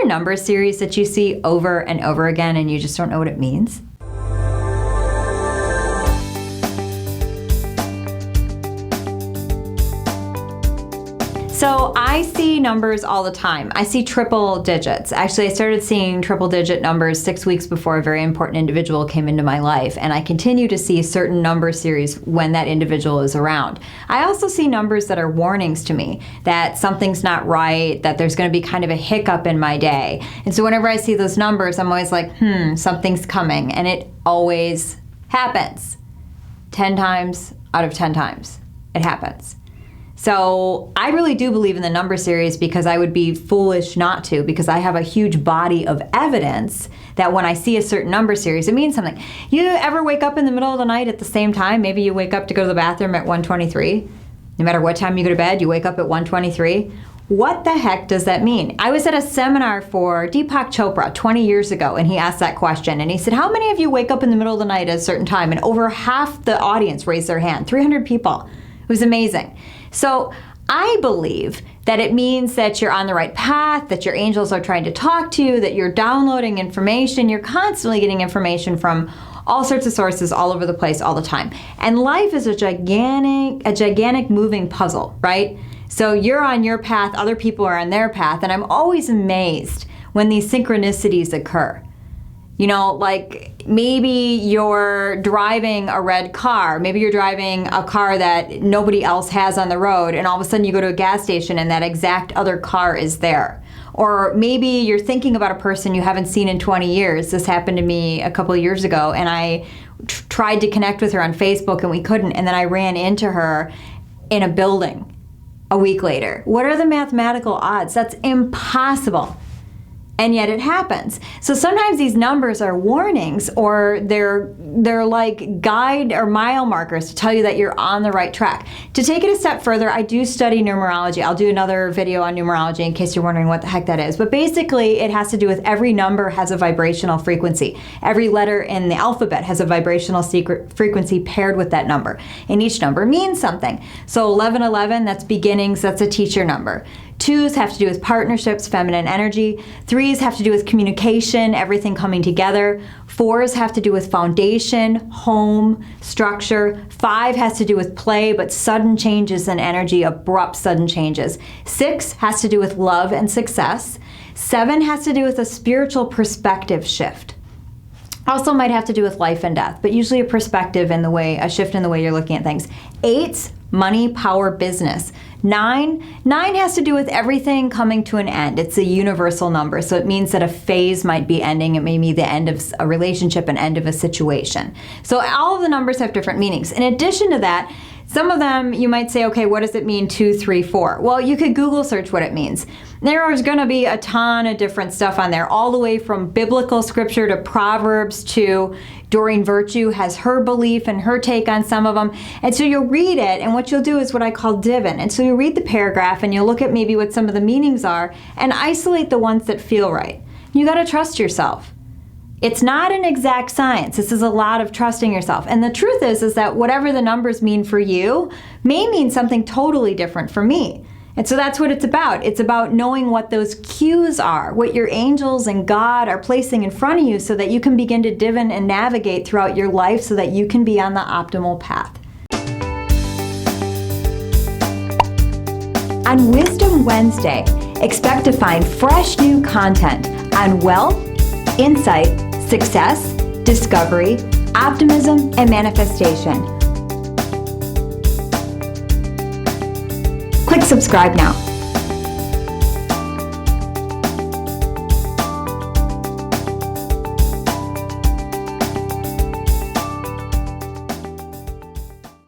a number series that you see over and over again and you just don't know what it means? So I see numbers all the time. I see triple digits. Actually, I started seeing triple digit numbers 6 weeks before a very important individual came into my life, and I continue to see certain number series when that individual is around. I also see numbers that are warnings to me that something's not right, that there's going to be kind of a hiccup in my day. And so whenever I see those numbers, I'm always like, something's coming, and it always happens. 10 times out of 10 times, it happens. So I really do believe in the number series because I would be foolish not to, because I have a huge body of evidence that when I see a certain number series, it means something. You ever wake up in the middle of the night at the same time? Maybe you wake up to go to the bathroom at 1:23. No matter what time you go to bed, you wake up at 1:23. What the heck does that mean? I was at a seminar for Deepak Chopra 20 years ago, and he asked that question, and he said, how many of you wake up in the middle of the night at a certain time? And over half the audience raised their hand, 300 people. It was amazing. So I believe that it means that you're on the right path, that your angels are trying to talk to you, that you're downloading information, you're constantly getting information from all sorts of sources all over the place all the time. And life is a gigantic moving puzzle, right? So you're on your path, other people are on their path, and I'm always amazed when these synchronicities occur. You know, like maybe you're driving a red car, maybe you're driving a car that nobody else has on the road, and all of a sudden you go to a gas station and that exact other car is there. Or maybe you're thinking about a person you haven't seen in 20 years. This happened to me a couple of years ago, and I tried to connect with her on Facebook and we couldn't, and then I ran into her in a building a week later. What are the mathematical odds? That's impossible. And yet it happens. So sometimes these numbers are warnings, or they're like guide or mile markers to tell you that you're on the right track. To take it a step further, I do study numerology. I'll do another video on numerology in case you're wondering what the heck that is. But basically it has to do with every number has a vibrational frequency. Every letter in the alphabet has a vibrational frequency paired with that number. And each number means something. So 1111, that's beginnings, that's a teacher number. 2s have to do with partnerships, feminine energy. 3s have to do with communication, everything coming together. 4s have to do with foundation, home, structure. 5 has to do with play, but sudden changes in energy, abrupt sudden changes. 6 has to do with love and success. 7 has to do with a spiritual perspective shift. Also might have to do with life and death, but usually a perspective in the way, a shift in the way you're looking at things. 8's money, power, business. 9 has to do with everything coming to an end. It's a universal number, so it means that a phase might be ending. It may be the end of a relationship, an end of a situation. So all of the numbers have different meanings. In addition to that, some of them you might say, okay, what does it mean 2, 3, 4? Well, you could Google search what it means. There's going to be a ton of different stuff on there, all the way from biblical scripture to Proverbs to Doreen Virtue has her belief and her take on some of them. And so you'll read it, and what you'll do is what I call divin. And so you'll read the paragraph and you'll look at maybe what some of the meanings are and isolate the ones that feel right. You got to trust yourself. It's not an exact science. This is a lot of trusting yourself. And the truth is that whatever the numbers mean for you may mean something totally different for me. And so that's what it's about. It's about knowing what those cues are, what your angels and God are placing in front of you so that you can begin to divin and navigate throughout your life so that you can be on the optimal path. On Wisdom Wednesday, expect to find fresh new content on wealth, insight, success, discovery, optimism, and manifestation. Click subscribe now.